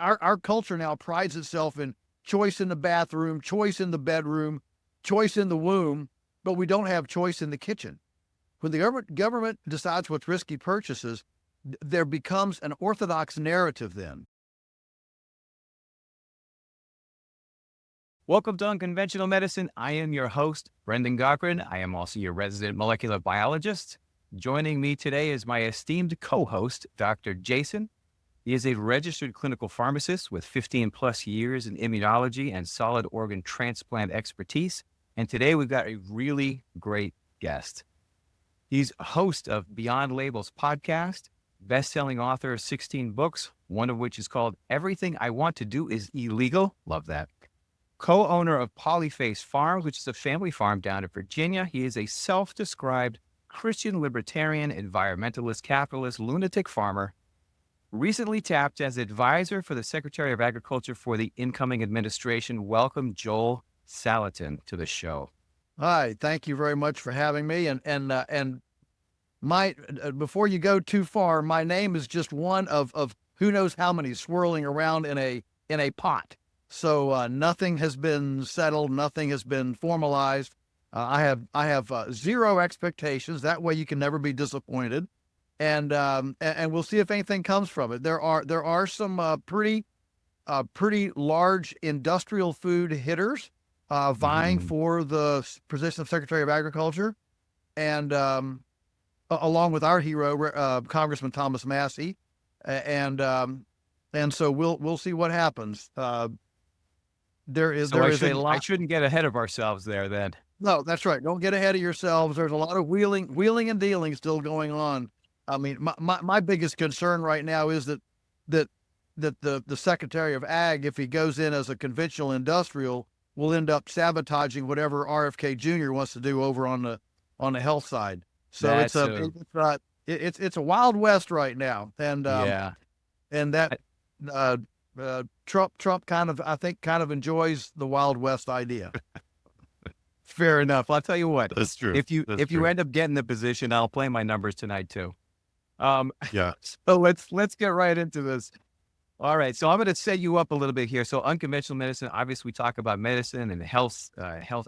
our culture now prides itself in choice in the bathroom, choice in the bedroom, choice in the womb, but we don't have choice in the kitchen. When the government decides what's risky purchases, there becomes an orthodox narrative then. Welcome to Unconventional Medicine. I am your host, Brendan Cochran. I am also your resident molecular biologist. Joining me today is my esteemed co-host, Dr. Jason. He is a registered clinical pharmacist with 15 plus years in immunology and solid organ transplant expertise. And today we've got a really great guest. He's a host of Beyond Labels podcast, best-selling author of 16 books, one of which is called Everything I Want to Do is Illegal. Love that. Co-owner of Polyface Farms, which is a family farm down in Virginia. He is a self-described Christian libertarian, environmentalist, capitalist, lunatic farmer, recently tapped as advisor for the Secretary of Agriculture for the incoming administration. Welcome, Joel Salatin, to the show. Hi, thank you very much for having me. And my before you go too far, my name is just one of who knows how many swirling around in a pot. So nothing has been settled, nothing has been formalized. I have zero expectations. That way, you can never be disappointed. And we'll see if anything comes from it. There are some pretty large industrial food hitters vying for the position of Secretary of Agriculture, and along with our hero, Congressman Thomas Massey, and so we'll see what happens. I shouldn't get ahead of ourselves there then. No, that's right. Don't get ahead of yourselves. There's a lot of wheeling and dealing still going on. I mean, my biggest concern right now is that the Secretary of Ag, if he goes in as a conventional industrial, will end up sabotaging whatever RFK Jr. wants to do over on the health side. So it's a wild west right now, and that Trump kind of enjoys the Wild West idea. Fair enough. I'll tell you what. That's true. If you end up getting the position, I'll play my numbers tonight too. Yeah. So let's get right into this. All right. So I'm going to set you up a little bit here. So unconventional medicine, obviously we talk about medicine and health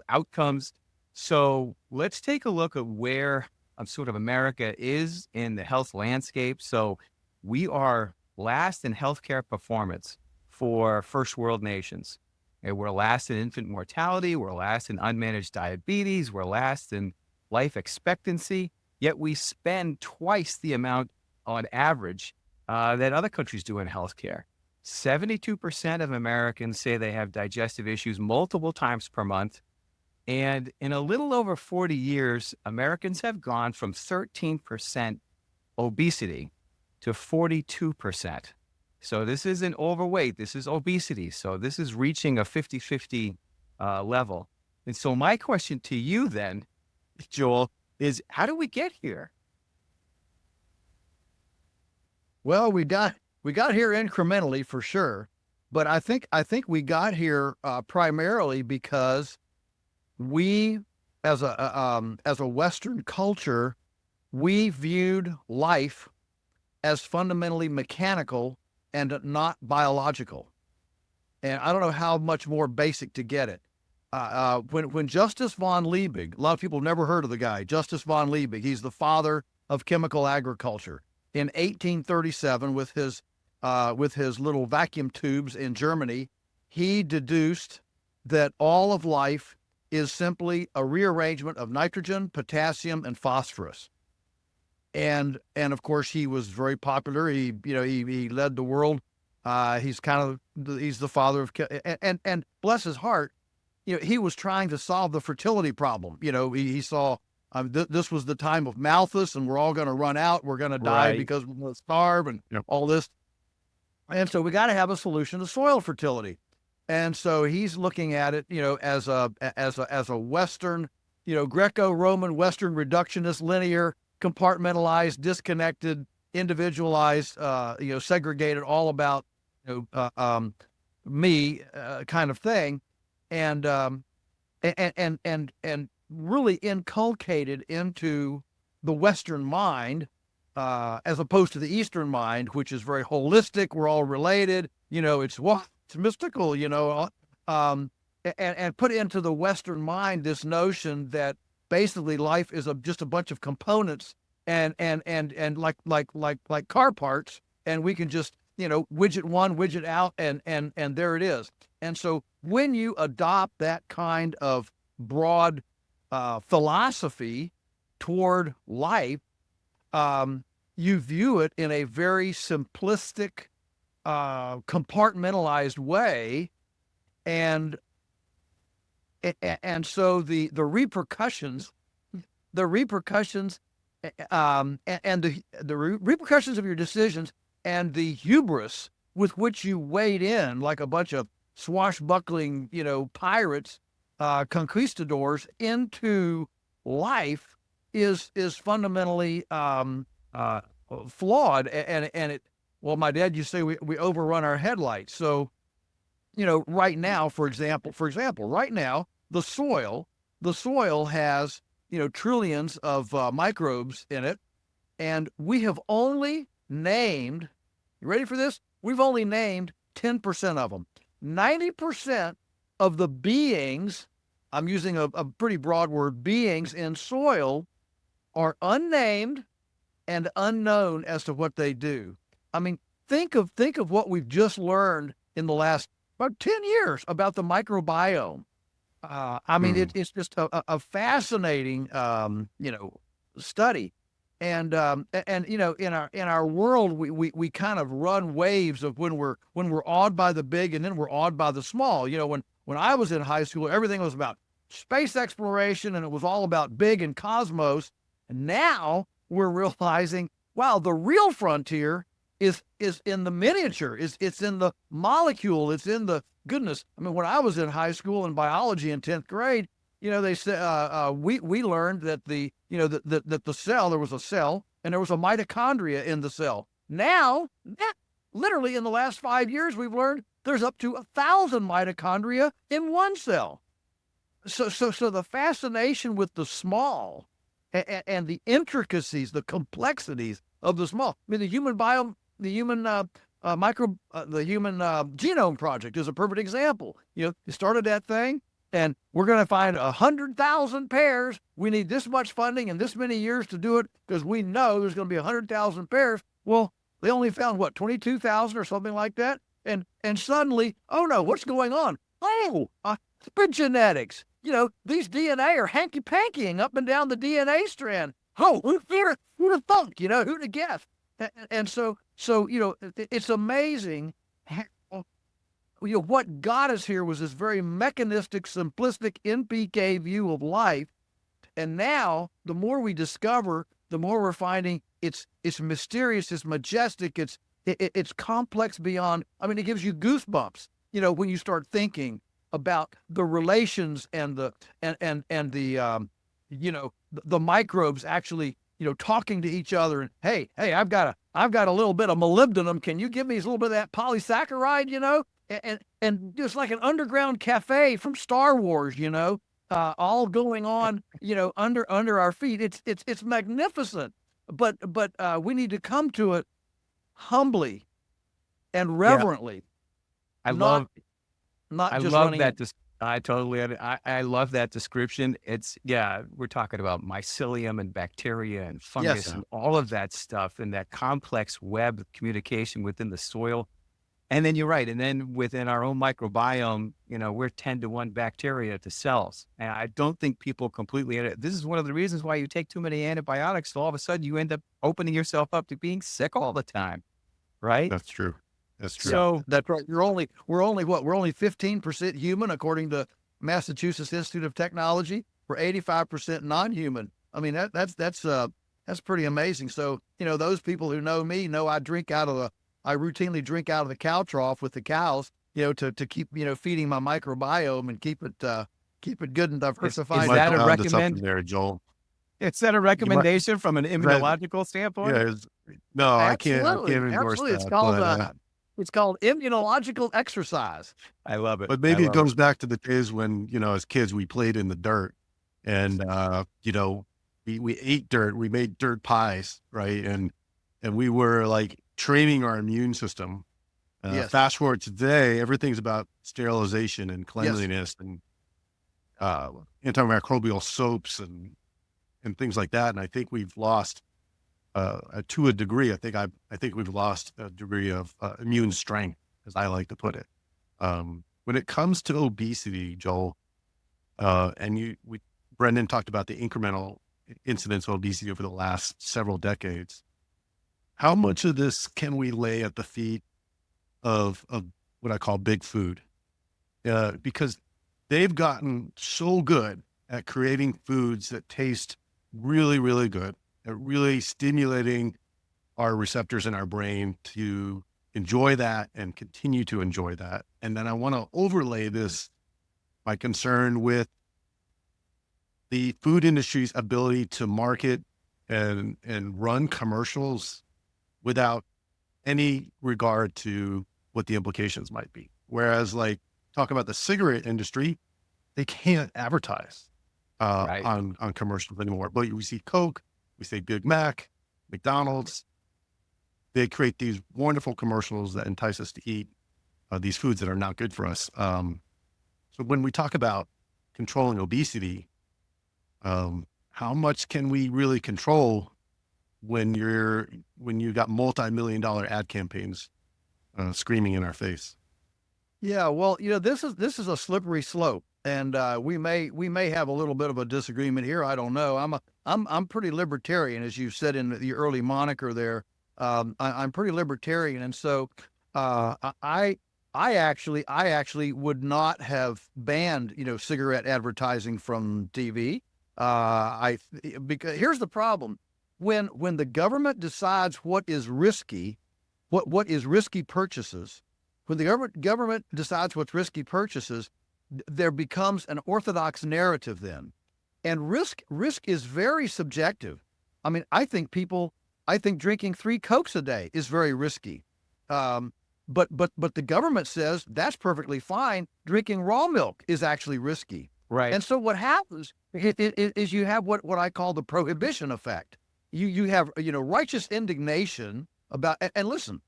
outcomes. So let's take a look at where sort of America is in the health landscape. So we are last in healthcare performance for first world nations. And we're last in infant mortality. We're last in unmanaged diabetes. We're last in life expectancy. Yet we spend twice the amount on average that other countries do in healthcare. 72% of Americans say they have digestive issues multiple times per month. And in a little over 40 years, Americans have gone from 13% obesity to 42%. So this isn't overweight, this is obesity. So this is reaching a 50-50 level. And so my question to you then, Joel, is how do we get here? Well, we got here incrementally for sure, but I think we got here primarily because we, as a Western culture, we viewed life as fundamentally mechanical and not biological. And I don't know how much more basic to get it. When Justus von Liebig, a lot of people have never heard of the guy, Justus von Liebig, he's the father of chemical agriculture. In 1837, with his little vacuum tubes in Germany, he deduced that all of life is simply a rearrangement of nitrogen, potassium, and phosphorus. And of course, he was very popular. He led the world. He's the father of, and bless his heart, he was trying to solve the fertility problem. He saw this was the time of Malthus, and we're all going to run out. We're going to die because we're going to starve and all this. And so we got to have a solution to soil fertility. And so he's looking at it, as a Western, Greco-Roman Western reductionist, linear, compartmentalized, disconnected, individualized, segregated, all about me kind of thing, and really inculcated into the Western mind as opposed to the Eastern mind, which is very holistic. We're all related. It's mystical. And put into the Western mind this notion that basically life is just a bunch of components and like car parts, and we can just widget one, widget out, and there it is. And so when you adopt that kind of broad philosophy toward life, you view it in a very simplistic, compartmentalized way, and so the repercussions, the repercussions, the repercussions of your decisions and the hubris with which you wade in like a bunch of swashbuckling, pirates, conquistadors into life is fundamentally flawed, and it. Well, my dad used to say we overrun our headlights. So, right now, for example, right now the soil has trillions of microbes in it, and we have only named. You ready for this? We've only named 10% of them. 90% of the beings, I'm using a pretty broad word, beings in soil, are unnamed and unknown as to what they do. I mean, think of what we've just learned in the last about 10 years about the microbiome. It's just a fascinating, study. And in our world, we kind of run waves of when we're awed by the big and then we're awed by the small. When I was in high school, everything was about space exploration and it was all about big and cosmos. And now we're realizing, wow, the real frontier is in the miniature. It's in the molecule. It's in the goodness. I mean, when I was in high school in biology in 10th grade, they said we learned that that the cell, there was a cell and there was a mitochondria in the cell. Now, literally in the last 5 years, we've learned there's up to 1,000 mitochondria in one cell. So the fascination with the small and the intricacies, the complexities of the small. I mean, the human biome, the human genome project is a perfect example. You started that thing, and we're going to find 100,000 pairs. We need this much funding and this many years to do it because we know there's going to be 100,000 pairs. Well, they only found 22,000 or something like that, and suddenly, oh no, what's going on? Oh, epigenetics. These DNA are hanky-pankying up and down the DNA strand. Oh, who'd have thunk? Who'd have guessed? And so it's amazing how, what got us here was this very mechanistic, simplistic NPK view of life. And now, the more we discover, the more we're finding it's mysterious, it's majestic, it's complex beyond. I mean, it gives you goosebumps. When you start thinking about the relations and the the microbes actually talking to each other, and hey, I've got a little bit of molybdenum. Can you give me a little bit of that polysaccharide? And just like an underground cafe from Star Wars, all going on, under our feet. It's magnificent, but we need to come to it humbly and reverently. I not just love running. that. I love that description. We're talking about mycelium and bacteria and fungus Yes. and all of that stuff and that complex web of communication within the soil. And then you're right. And then within our own microbiome, we're 10-to-1 bacteria to cells. And I don't think people completely, this is one of the reasons why you take too many antibiotics. So all of a sudden you end up opening yourself up to being sick all the time. Right? That's true. That's true. So That's right. We're only 15% human according to Massachusetts Institute of Technology. We're 85% non-human. I mean, that's pretty amazing. So, those people who know me know I routinely drink out of the cow trough with the cows, to keep, feeding my microbiome and keep it good and diversified. Is that a recommend there, Joel? Is that a recommendation from an immunological standpoint? Yeah. No, I can't endorse Absolutely. that. It's called immunological exercise. I love it. But maybe it goes back to the days when, as kids, we played in the dirt and, we ate dirt, we made dirt pies, right? And and we were like training our immune system. Yes. Fast forward to today, everything's about sterilization and Yes. cleanliness and antimicrobial soaps and things like that. And I think we've lost, to a degree, I think we've lost a degree of immune strength, as I like to put it. When it comes to obesity, Joel, Brendan talked about the incremental incidence of obesity over the last several decades. How much of this can we lay at the feet of what I call big food? Because they've gotten so good at creating foods that taste really, really good, at really stimulating our receptors in our brain to enjoy that and continue to enjoy that. And then I want to overlay my concern with the food industry's ability to market and run commercials without any regard to what the implications might be. Whereas, like, talk about the cigarette industry, they can't advertise Right. on commercials anymore. But we see Coke, we see Big Mac, McDonald's. They create these wonderful commercials that entice us to eat these foods that are not good for us. So when we talk about controlling obesity, how much can we really control when you got multi-million-dollar ad campaigns screaming in our face? Yeah, well, this is a slippery slope, and we may have a little bit of a disagreement here. I don't know. I'm pretty libertarian, as you said in the early moniker there. I'm pretty libertarian, and so I actually would not have banned cigarette advertising from TV. Because here's the problem: when the government decides what is risky, what is risky purchases. When the government decides what's risky purchases, there becomes an orthodox narrative then. And risk is very subjective. I mean, I think drinking 3 Cokes a day is very risky. But the government says that's perfectly fine. Drinking raw milk is actually risky. Right. And so what happens is you have what I call the prohibition effect. You have, righteous indignation about, and listen,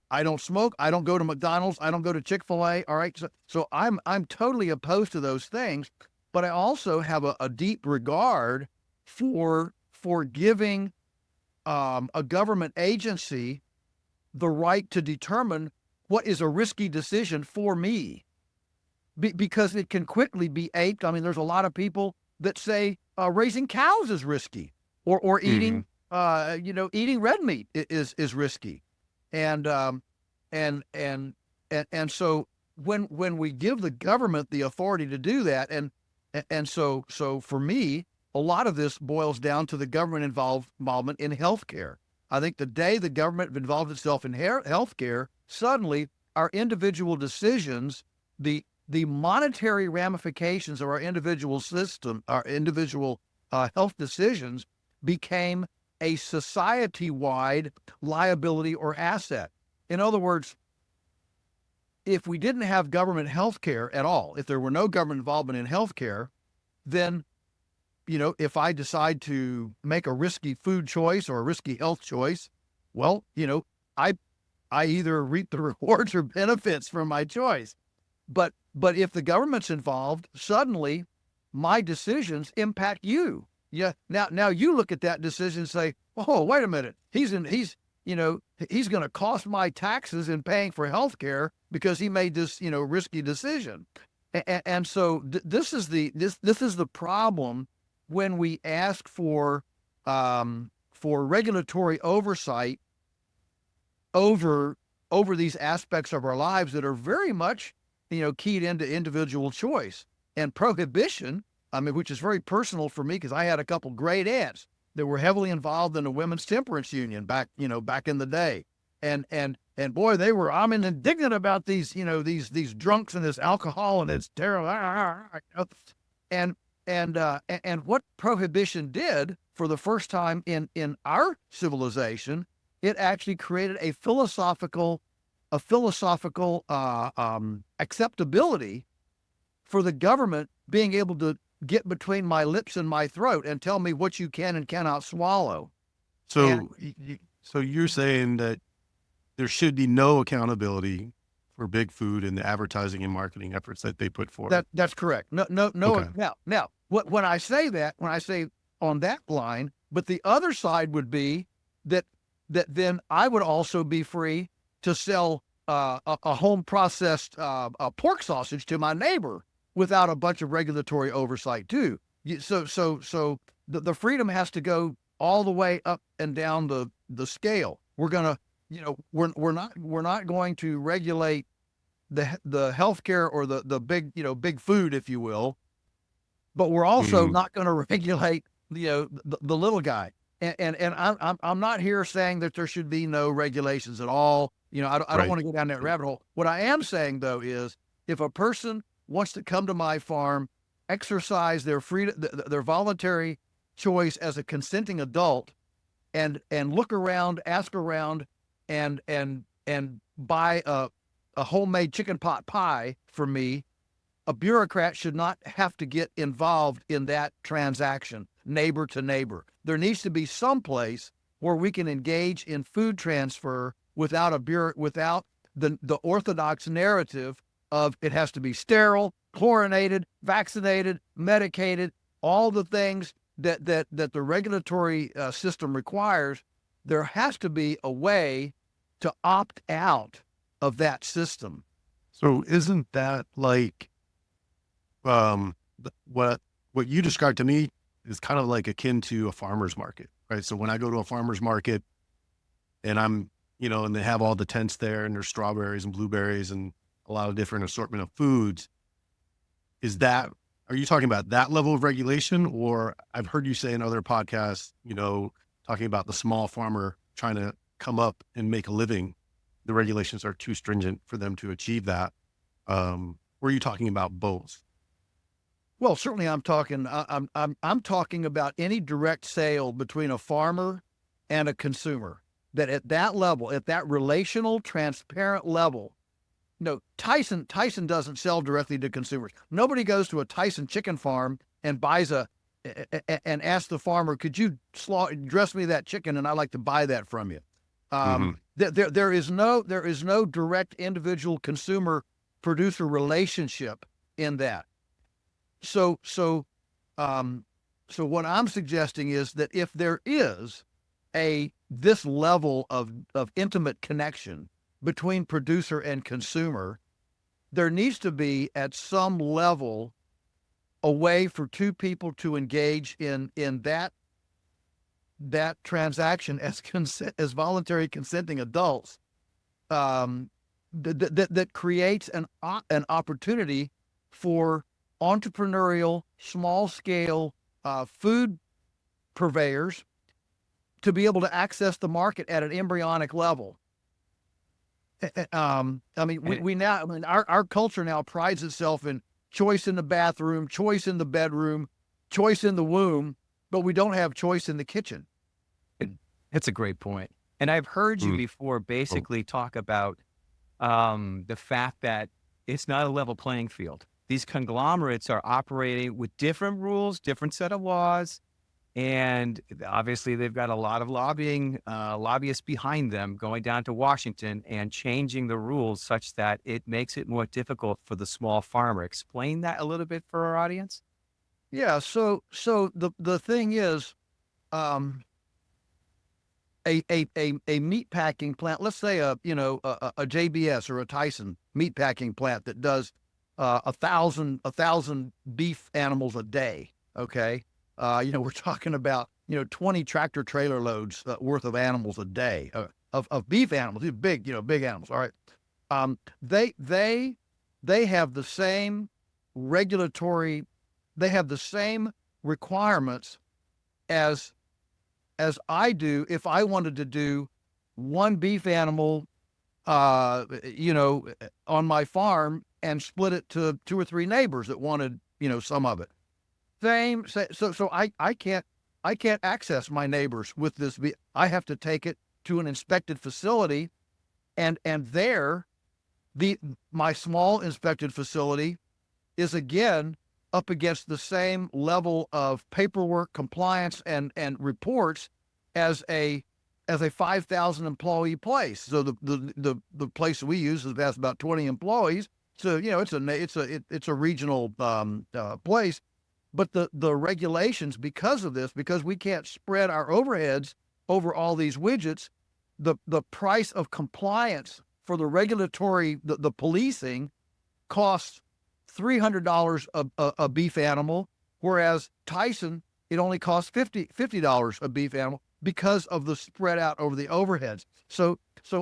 I don't smoke. I don't go to McDonald's. I don't go to Chick-fil-A. All right. So I'm totally opposed to those things, but I also have a deep regard for giving a government agency the right to determine what is a risky decision for me, because it can quickly be aped. I mean, there's a lot of people that say raising cows is risky, or eating, eating red meat is risky. And so when we give the government the authority to do that, and so for me, a lot of this boils down to the government involvement in healthcare. I think the day the government involved itself in healthcare, suddenly our individual decisions, the monetary ramifications of our individual system, our individual health decisions, became a society-wide liability or asset. In other words, if we didn't have government health care at all, if there were no government involvement in health care, then, if I decide to make a risky food choice or a risky health choice, well, I either reap the rewards or benefits from my choice. But if the government's involved, suddenly my decisions impact you. Yeah. Now you look at that decision and say, "Oh, wait a minute. He's going to cost my taxes in paying for health care because he made this, risky decision." And so this is the problem when we ask for regulatory oversight over these aspects of our lives that are very much, keyed into individual choice. And prohibition, which is very personal for me, because I had a couple great aunts that were heavily involved in the Women's Temperance Union back in the day. And boy, I'm indignant about these drunks and this alcohol, and it's terrible. And what prohibition did for the first time in our civilization, it actually created a philosophical acceptability for the government being able to get between my lips and my throat and tell me what you can and cannot swallow. So, And- So you're saying that there should be no accountability for big food and the advertising and marketing efforts that they put forward. That's correct. No. Okay. Now, when I say that, when I say on that line, but the other side would be that then I would also be free to sell a home processed pork sausage to my neighbor without a bunch of regulatory oversight too. So the freedom has to go all the way up and down the scale. We're gonna, we're not going to regulate the healthcare or the big big food, if you will, but we're also Mhm. not going to regulate the little guy. And I'm not here saying that there should be no regulations at all. I don't Right. want to go down that Right. rabbit hole. What I am saying though is, if a person wants to come to my farm, exercise their freedom, their voluntary choice as a consenting adult, and look around, ask around, and buy a homemade chicken pot pie for me, a bureaucrat should not have to get involved in that transaction, neighbor to neighbor. There needs to be some place where we can engage in food transfer without without the orthodox narrative of it has to be sterile, chlorinated, vaccinated, medicated, all the things that the regulatory system requires. There has to be a way to opt out of that system. So isn't that like what you described to me is kind of like akin to a farmer's market, right? So when I go to a farmer's market and and they have all the tents there and there's strawberries and blueberries and a lot of different assortment of foods, are you talking about that level of regulation? Or I've heard you say in other podcasts, talking about the small farmer trying to come up and make a living. The regulations are too stringent for them to achieve that. Were you talking about both? Well, certainly I'm talking. I'm talking about any direct sale between a farmer and a consumer. That at that level, at that relational, transparent level, Tyson doesn't sell directly to consumers. Nobody goes to a Tyson chicken farm and buys and asks the farmer, "Could you dress me that chicken, and I'd like to buy that from you." Hmm. There is no direct individual consumer producer relationship in that. So so so what I'm suggesting is that if there is this level of intimate connection between producer and consumer, there needs to be at some level a way for two people to engage in that transaction as voluntary consenting adults, that creates an opportunity for entrepreneurial, small scale food purveyors to be able to access the market at an embryonic level. I mean, our culture now prides itself in choice in the bathroom, choice in the bedroom, choice in the womb, but we don't have choice in the kitchen. That's a great point. And I've heard you Mm. before basically talk about the fact that it's not a level playing field. These conglomerates are operating with different rules, different set of laws, and obviously they've got a lot of lobbyists behind them going down to Washington and changing the rules such that it makes it more difficult for the small farmer. Explain that a little bit for our audience. Yeah. So the thing is, um, a meat packing plant, let's say a JBS or a Tyson meat packing plant that does 1,000 beef animals a day. Okay, we're talking about 20 tractor trailer loads worth of animals a day, of beef animals, these big animals. All right, they have the same regulatory, they have the same requirements as I do if I wanted to do one beef animal, on my farm and split it to two or three neighbors that wanted, some of it. So I can't access my neighbors with this. I have to take it to an inspected facility, and there, my small inspected facility is again up against the same level of paperwork, compliance, and reports as a as a 5,000 employee place. So the place we use has about 20 employees. So it's a regional place, but the regulations because of this, because we can't spread our overheads over all these widgets, the price of compliance for the regulatory the policing costs $300 a beef animal, whereas Tyson it only costs $50 a beef animal because of the spread out over the overheads. So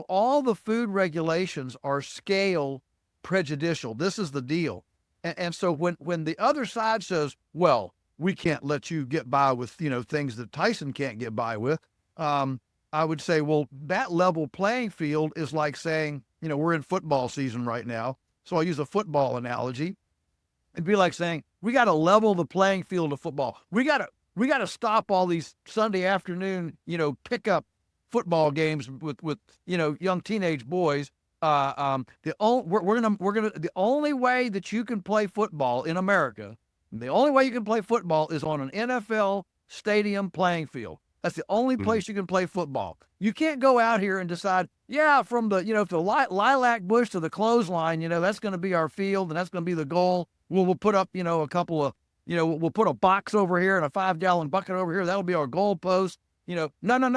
all the food regulations are scale prejudicial. This is the deal. And so when the other side says, well, we can't let you get by with, things that Tyson can't get by with, I would say, well, that level playing field is like saying, we're in football season right now. So I'll use a football analogy. It'd be like saying, we got to level the playing field of football. We got to stop all these Sunday afternoon, pickup football games with young teenage boys. The only way that you can play football in America, the only way you can play football is on an NFL stadium playing field. That's the only place you can play football. You can't go out here and decide, from the, the lilac bush to the clothesline, that's going to be our field and that's going to be the goal. We'll put up, a couple of, we'll put a box over here and a 5-gallon bucket over here. That'll be our goal post. No,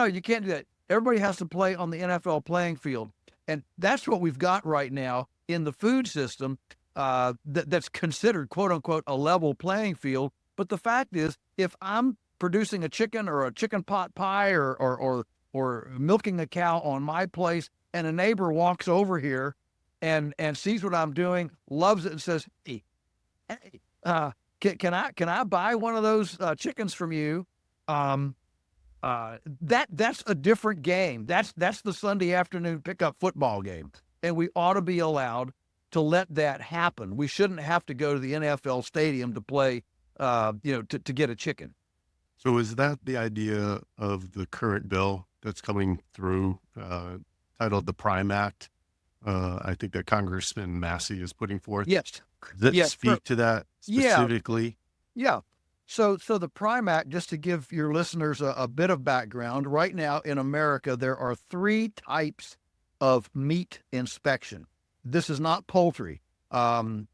you can't do that. Everybody has to play on the NFL playing field. And that's what we've got right now in the food system that's considered, quote unquote, a level playing field. But the fact is, if I'm producing a chicken or a chicken pot pie or milking a cow on my place, and a neighbor walks over here and sees what I'm doing, loves it, and says, hey, can I buy one of those chickens from you? That's a different game. That's the Sunday afternoon pickup football game, and we ought to be allowed to let that happen. We shouldn't have to go to the NFL stadium to play, to get a chicken. So is that the idea of the current bill that's coming through, titled the Prime Act? I think that Congressman Massey is putting forth. Yes. Does it speak to that specifically? Yeah. So the Prime Act, just to give your listeners a bit of background, right now in America, there are 3 types of meat inspection. This is not poultry. In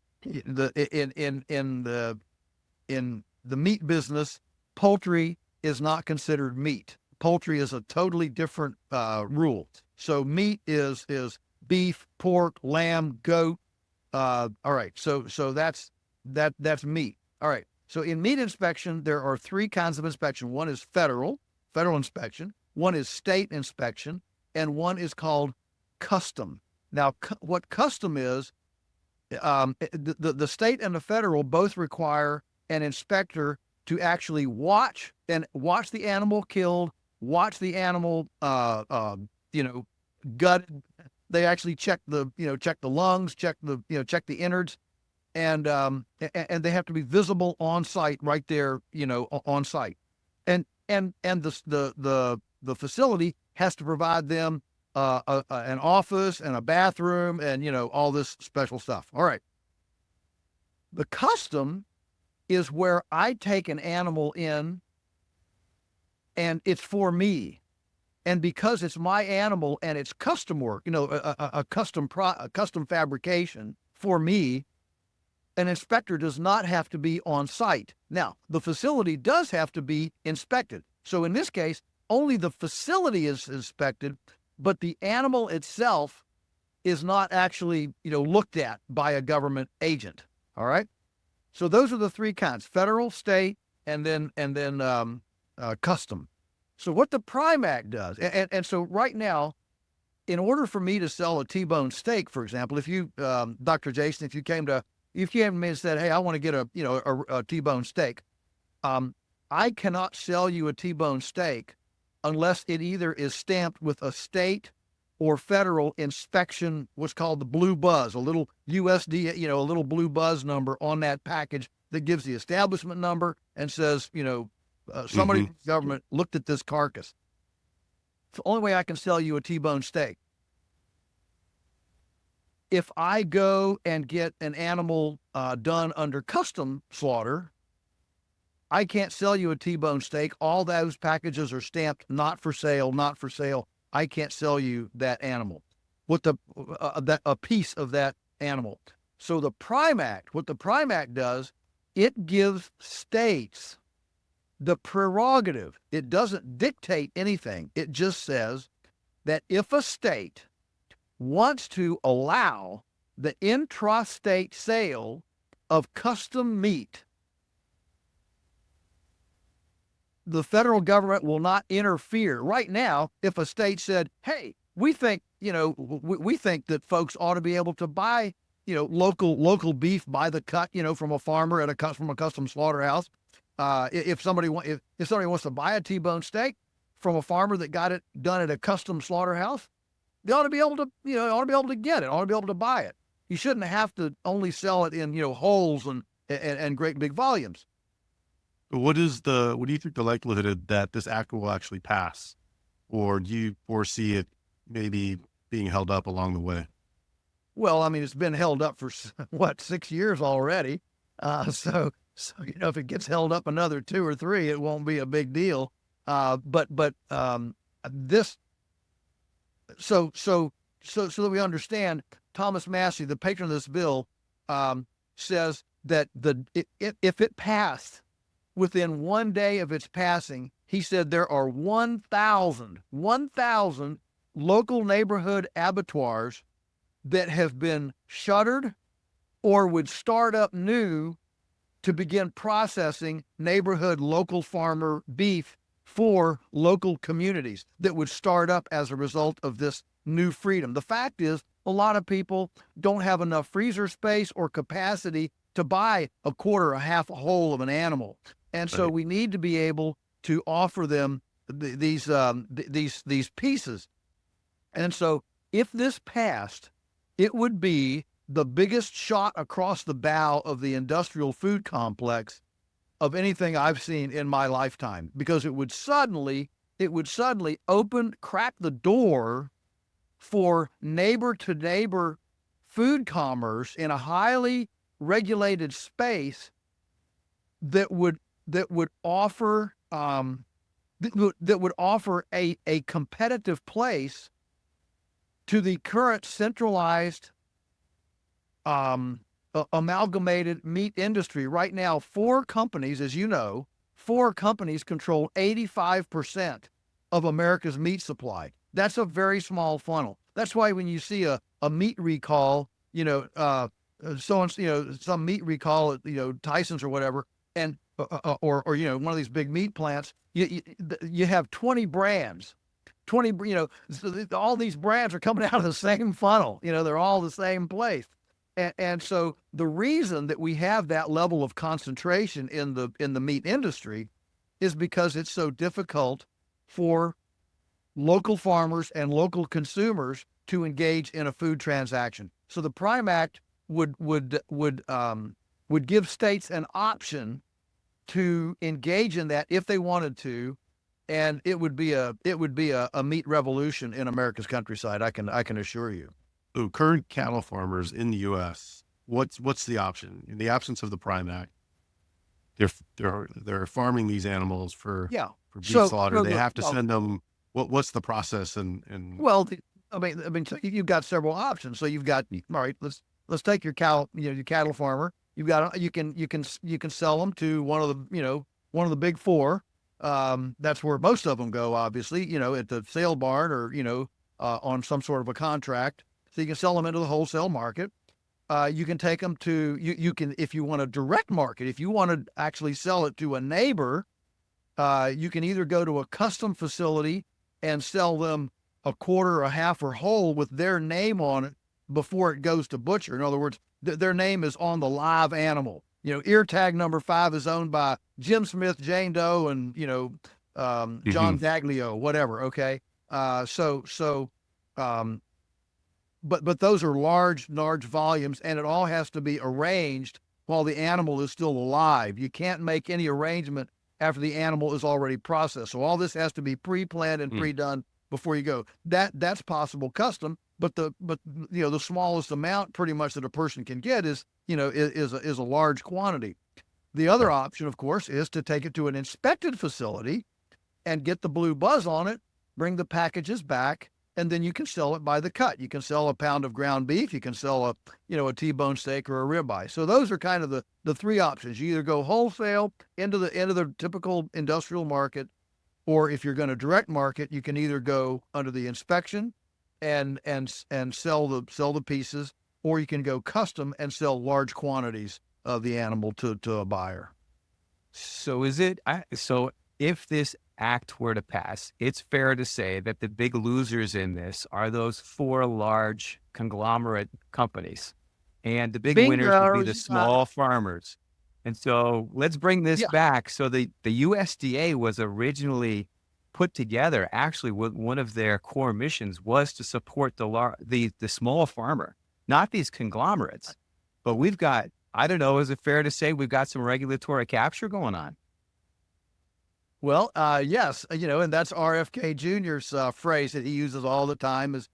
the meat business, poultry is not considered meat. Poultry is a totally different rule. So meat is beef, pork, lamb, goat. All right. So that's meat. All right. So in meat inspection, there are 3 kinds of inspection. One is federal inspection. One is state inspection, and one is called custom. Now, what custom is, the state and the federal both require an inspector to actually watch the animal killed, watch the animal, gutted. They actually check the lungs, check the innards, and they have to be visible on site right there, on site, and the facility has to provide them an office and a bathroom and all this special stuff. All right. The custom is where I take an animal in and it's for me. And because it's my animal and it's custom work, a custom fabrication for me, an inspector does not have to be on site. Now, the facility does have to be inspected. So in this case, only the facility is inspected, but the animal itself is not actually, looked at by a government agent. All right. So those are the 3 kinds: federal, state, and then custom. So what the Prime Act does, and so right now, in order for me to sell a T-bone steak, for example, if you, Dr. Jason, if you came to me and said, hey, I want to get a T-bone steak, I cannot sell you a T-bone steak unless it either is stamped with a state or federal inspection, what's called the blue buzz, a little USD, a little blue buzz number on that package that gives the establishment number and says, somebody in the government looked at this carcass. It's the only way I can sell you a T-bone steak. If I go and get an animal done under custom slaughter, I can't sell you a T-bone steak. All those packages are stamped not for sale, not for sale. I can't sell you that animal. What the a piece of that animal. So the Prime Act, what the Prime Act does, it gives states the prerogative. It doesn't dictate anything. It just says that if a state wants to allow the intrastate sale of custom meat, the federal government will not interfere. Right now, if a state said, hey, we think, we think that folks ought to be able to buy, local beef by the cut, from a farmer from a custom slaughterhouse. If somebody wants to buy a T-bone steak from a farmer that got it done at a custom slaughterhouse, they ought to be able to, get it, ought to be able to buy it. You shouldn't have to only sell it in, wholes and great big volumes. What do you think the likelihood of that this act will actually pass? Or do you foresee it maybe being held up along the way? Well, I mean, it's been held up for 6 years already. So if it gets held up another 2 or 3, it won't be a big deal. But this, so that we understand, Thomas Massey, the patron of this bill, says that if it passed within 1 day of its passing, he said there are 1,000 local neighborhood abattoirs that have been shuttered or would start up new to begin processing neighborhood local farmer beef for local communities that would start up as a result of this new freedom. The fact is, a lot of people don't have enough freezer space or capacity to buy a quarter, a half, a whole of an animal. And so we need to be able to offer them these pieces. And so if this passed, it would be the biggest shot across the bow of the industrial food complex of anything I've seen in my lifetime, because it would suddenly crack the door for neighbor to neighbor food commerce in a highly regulated space that would offer a competitive place to the current centralized amalgamated meat industry. Right now, 4 companies, as you know, 4 companies control 85% of America's meat supply. That's a very small funnel. That's why when you see a meat recall, some meat recall at Tyson's or whatever, and or one of these big meat plants, you have 20 brands. 20, all these brands are coming out of the same funnel. They're all the same place. And so the reason that we have that level of concentration in the meat industry is because it's so difficult for local farmers and local consumers to engage in a food transaction. So the Prime Act would give states an option to engage in that if they wanted to, and it would be a meat revolution in America's countryside. I can assure you. So current cattle farmers in the U.S., what's the option in the absence of the Prime Act? They're farming these animals for beef slaughter. They have to send them. What's the process? Well, so you've got several options. So you've got, all right, let's take your cow, your cattle farmer. You've got, you can sell them to one of the big 4. That's where most of them go, obviously, at the sale barn or, on some sort of a contract. So you can sell them into the wholesale market. You can take them to, you can, if you want a direct market, if you want to actually sell it to a neighbor, you can either go to a custom facility and sell them a quarter, a half, or whole with their name on it before it goes to butcher. In other words, their name is on the live animal. Ear tag number 5 is owned by Jim Smith, Jane Doe, and John Daglio, whatever. Okay, but those are large volumes, and it all has to be arranged while the animal is still alive. You can't make any arrangement after the animal is already processed. So all this has to be pre-planned and pre-done before you go. That's possible custom, but the smallest amount pretty much that a person can get is a large quantity. The other Right. option, of course, is to take it to an inspected facility and get the blue buzz on it, bring the packages back, and then you can sell it by the cut. You can sell a pound of ground beef, you can sell a T-bone steak or a ribeye. So those are kind of the three options. You either go wholesale into the typical industrial market, or if you're going to direct market, you can either go under the inspection and sell the pieces, or you can go custom and sell large quantities of the animal to a buyer. So so if this act were to pass, it's fair to say that the big losers in this are those four large conglomerate companies, and the big winners would be Bingo. the small farmers. And so let's bring this Yeah. back. So the USDA was originally put together, actually, with one of their core missions was to support the small farmer, not these conglomerates. But we've got, I don't know, is it fair to say we've got some regulatory capture going on? Well, yes, and that's RFK Jr.'s phrase that he uses all the time is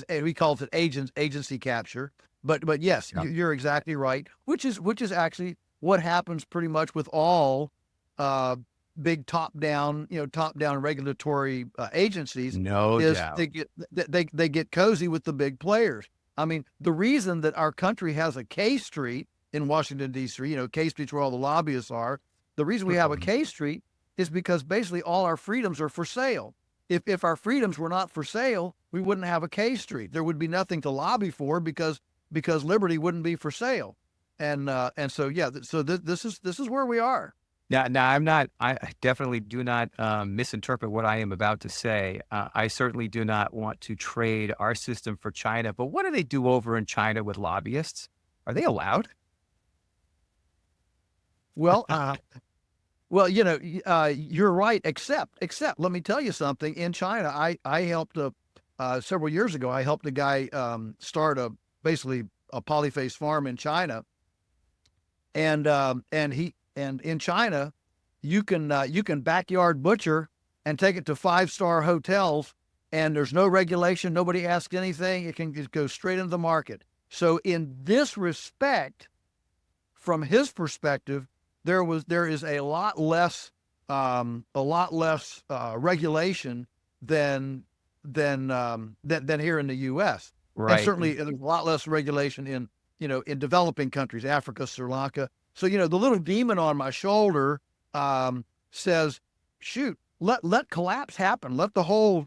he calls it agency capture. But yes, Yeah. you're exactly right. Which is actually what happens pretty much with all uh, big top down regulatory agencies No is doubt. they get cozy with the big players. I mean, the reason that our country has a K Street in Washington D.C., K Street's where all the lobbyists are. The reason we have a K Street is because basically all our freedoms are for sale. If our freedoms were not for sale, we wouldn't have a K Street. There would be nothing to lobby for because liberty wouldn't be for sale. And so yeah, this is where we are. Now, I definitely do not misinterpret what I am about to say. I certainly do not want to trade our system for China. But what do they do over in China with lobbyists? Are they allowed? Well, well, you're right. Except, let me tell you something. In China, I helped several years ago. I helped a guy start basically a polyface farm in China, and in China, you can backyard butcher and take it to 5-star hotels, and there's no regulation. Nobody asks anything. It can just go straight into the market. So in this respect, from his perspective, there is a lot less regulation than here in the U.S. And Right. certainly there's a lot less regulation in developing countries, Africa, Sri Lanka. So the little demon on my shoulder says, "Shoot, let collapse happen. Let the whole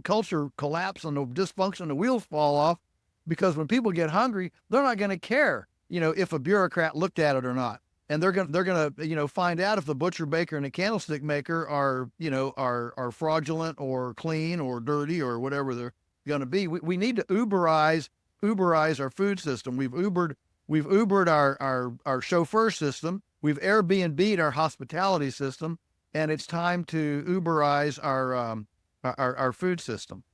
culture collapse and the dysfunction, the wheels fall off, because when people get hungry, they're not going to care, if a bureaucrat looked at it or not." And they're gonna find out if the butcher, baker, and the candlestick maker are fraudulent or clean or dirty or whatever they're gonna be. We need to Uberize our food system. We've Ubered our chauffeur system. We've Airbnb'd our hospitality system, and it's time to Uberize our food system.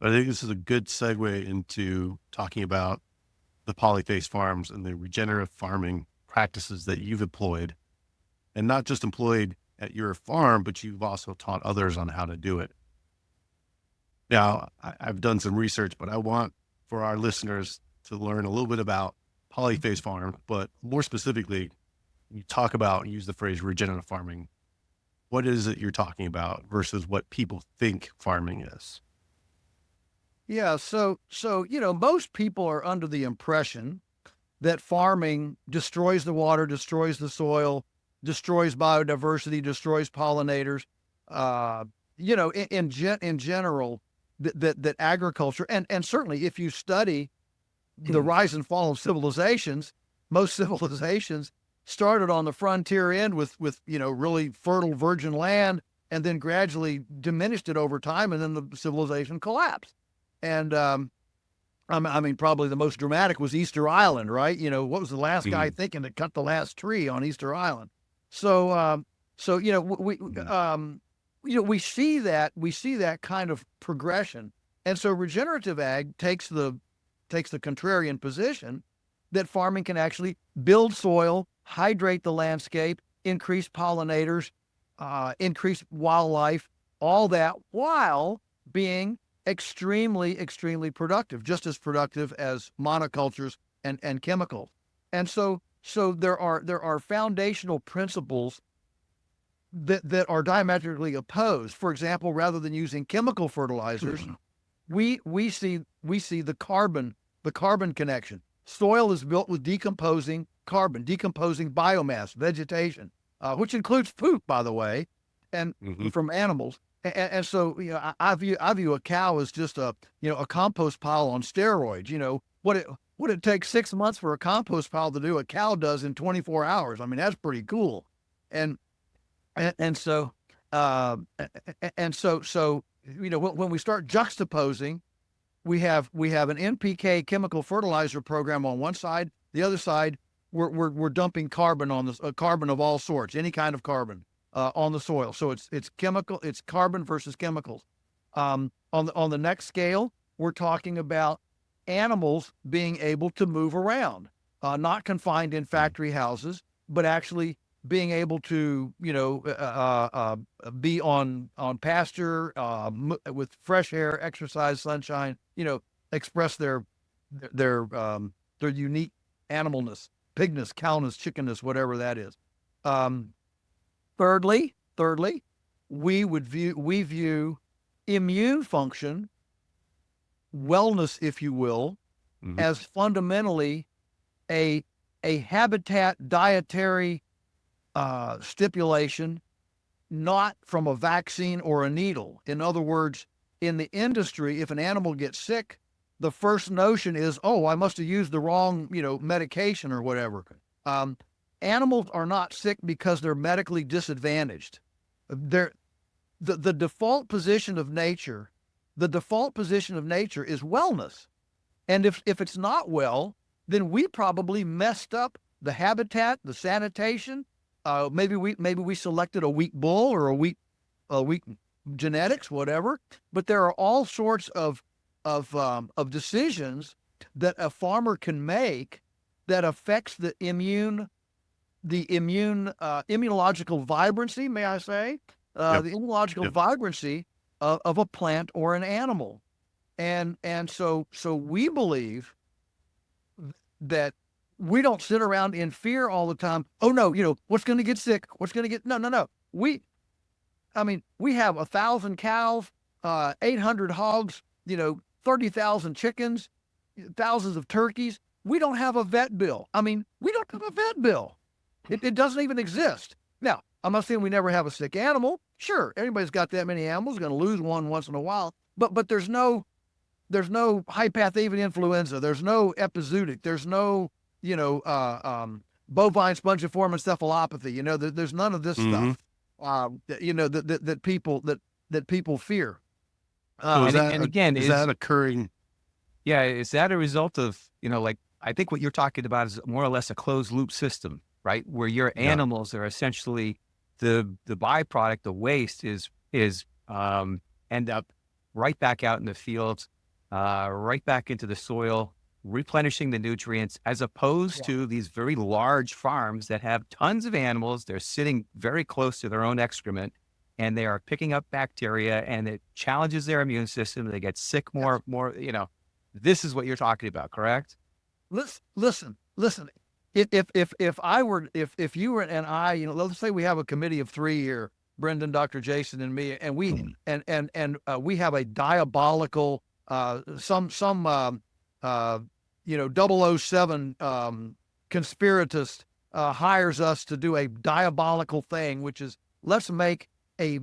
I think this is a good segue into talking about the polyface farms and the regenerative farming practices that you've employed, and not just employed at your farm, but you've also taught others on how to do it. Now, I've done some research, but I want for our listeners to learn a little bit about polyface farm, but more specifically, you talk about and use the phrase regenerative farming. What is it you're talking about versus what people think farming is? Yeah, so most people are under the impression that farming destroys the water, destroys the soil, destroys biodiversity, destroys pollinators. In general, that agriculture and certainly if you study the rise and fall of civilizations, most civilizations started on the frontier end with really fertile virgin land, and then gradually diminished it over time, and then the civilization collapsed. And I mean, probably the most dramatic was Easter Island, right? What was the last guy thinking to cut the last tree on Easter Island? So, we see that kind of progression, and so regenerative ag takes the contrarian position that farming can actually build soil, hydrate the landscape, increase pollinators, increase wildlife, all that while being extremely, extremely productive, just as productive as monocultures and chemicals. And so So there are foundational principles that are diametrically opposed. For example, rather than using chemical fertilizers, we see the carbon connection. Soil is built with decomposing carbon, decomposing biomass, vegetation, which includes poop, by the way, and from animals. And so, I view a cow as just a compost pile on steroids. What it takes 6 months for a compost pile to do, a cow does in 24 hours. I mean, that's pretty cool. And and so when we start juxtaposing, we have an NPK chemical fertilizer program on one side. The other side, we're dumping carbon on the carbon of all sorts, any kind of carbon on the soil. So it's carbon versus chemicals. On the next scale, we're talking about animals being able to move around, not confined in factory houses, but actually being able to, be on pasture, with fresh air, exercise, sunshine, express their unique animalness, pigness, cowness, chickenness, whatever that is. Thirdly, we view immune function, wellness, if you will, as fundamentally a habitat dietary stipulation, not from a vaccine or a needle. In other words, in the industry, if an animal gets sick, the first notion is, oh, I must have used the wrong, medication or whatever. Animals are not sick because they're medically disadvantaged. The default position of nature, is wellness. And if it's not well, then we probably messed up the habitat, the sanitation. Maybe we selected a weak bull or a weak genetics, whatever. But there are all sorts of decisions that a farmer can make that affects the immunological vibrancy, may I say, the immunological vibrancy of a plant or an animal. And so we believe that we don't sit around in fear all the time. Oh no, what's going to get sick? No. We have 1,000 cows, 800 hogs, 30,000 chickens, thousands of turkeys. We don't have a vet bill. We don't have a vet bill. It doesn't even exist. Now, I'm not saying we never have a sick animal. Sure, everybody's got that many animals, going to lose one once in a while. But there's no high-path avian influenza. There's no epizootic. There's no, bovine spongiform encephalopathy. There's none of this stuff, that people fear. So is that occurring? Yeah, is that a result of, I think what you're talking about is more or less a closed loop system, right? Where your animals are essentially the byproduct, the waste is end up right back out in the fields, right back into the soil, replenishing the nutrients, as opposed to these very large farms that have tons of animals. They're sitting very close to their own excrement, and they are picking up bacteria, and it challenges their immune system. They get sick more. This is what you're talking about, correct? Listen. If you were and I, let's say we have a committee of 3 here, Brendan, Dr. Jason, and me, and we we have a diabolical some 007 conspiratist hires us to do a diabolical thing, which is, let's make a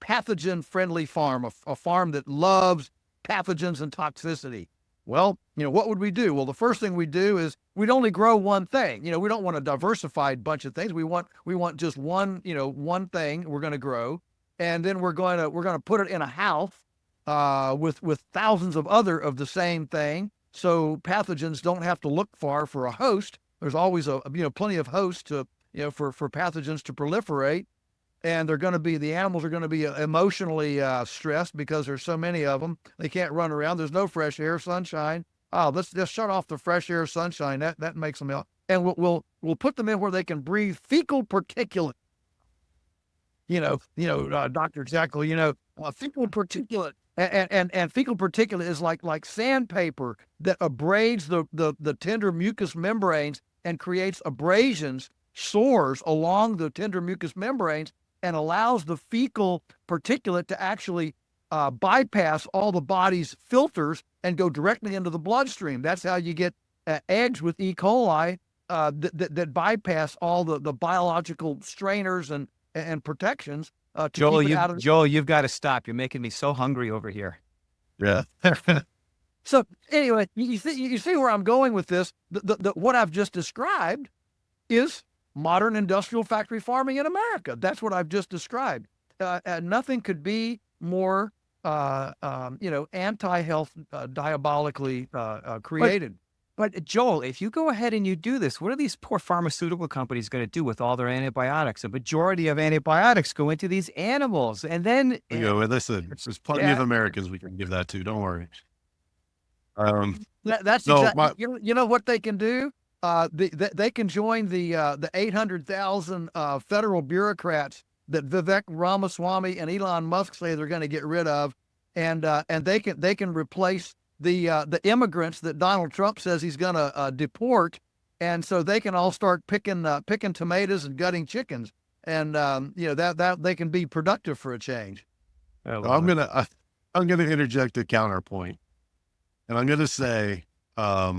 pathogen friendly farm, a farm that loves pathogens and toxicity. Well, what would we do? Well, the first thing we do is we'd only grow one thing. We don't want a diversified bunch of things. We want just one, one thing we're going to grow, and then we're going to put it in a house with thousands of other of the same thing, so pathogens don't have to look far for a host. There's always plenty of hosts to for pathogens to proliferate. And the animals are going to be emotionally stressed because there's so many of them. They can't run around. There's no fresh air, sunshine. Let's just shut off the fresh air, sunshine. That makes them ill. And we'll put them in where they can breathe fecal particulate. Dr. Jekyll, fecal particulate. And fecal particulate is like sandpaper that abrades the tender mucous membranes and creates abrasions, sores along the tender mucous membranes, and allows the fecal particulate to actually bypass all the body's filters and go directly into the bloodstream. That's how you get eggs with E. coli that bypass all the biological strainers and protections to Joel, keep it out of. Joel, you've got to stop. You're making me so hungry over here. Yeah. So anyway, you see where I'm going with this. What I've just described is modern industrial factory farming in America. That's what I've just described. Nothing could be more, anti-health, diabolically created. But Joel, if you go ahead and you do this, what are these poor pharmaceutical companies going to do with all their antibiotics? A majority of antibiotics go into these animals, and then Listen, there's plenty of Americans we can give that to. Don't worry. That's no, exactly. You know what they can do? They can join the 800,000 federal bureaucrats that Vivek Ramaswamy and Elon Musk say they're going to get rid of, and they can replace the immigrants that Donald Trump says he's going to deport, and so they can all start picking tomatoes and gutting chickens, and that they can be productive for a change. I'm gonna interject a counterpoint, and I'm gonna say I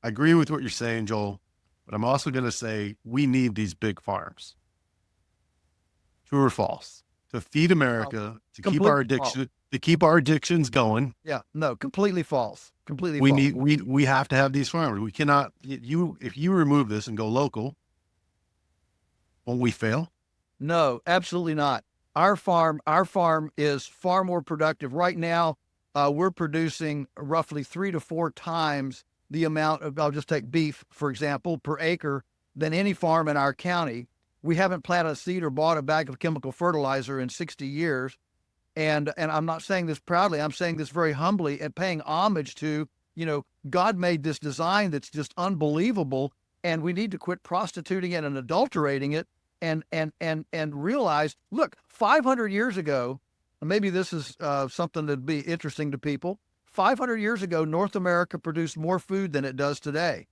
agree with what you're saying, Joel, but I'm also gonna say we need these big farms. True or false? To feed America, to keep our addiction, to keep our addictions going. Yeah, no, completely false. Completely We false. we have to have these farmers. We cannot if you remove this and go local, won't we fail? No, absolutely not. Our farm is far more productive. Right now, we're producing roughly 3 to 4 times the amount of, I'll just take beef, for example, per acre than any farm in our county. We haven't planted a seed or bought a bag of chemical fertilizer in 60 years. And I'm not saying this proudly. I'm saying this very humbly and paying homage to, God made this design that's just unbelievable. And we need to quit prostituting it and adulterating it and realize, look, 500 years ago, and maybe this is something that'd be interesting to people. 500 years ago, North America produced more food than it does today.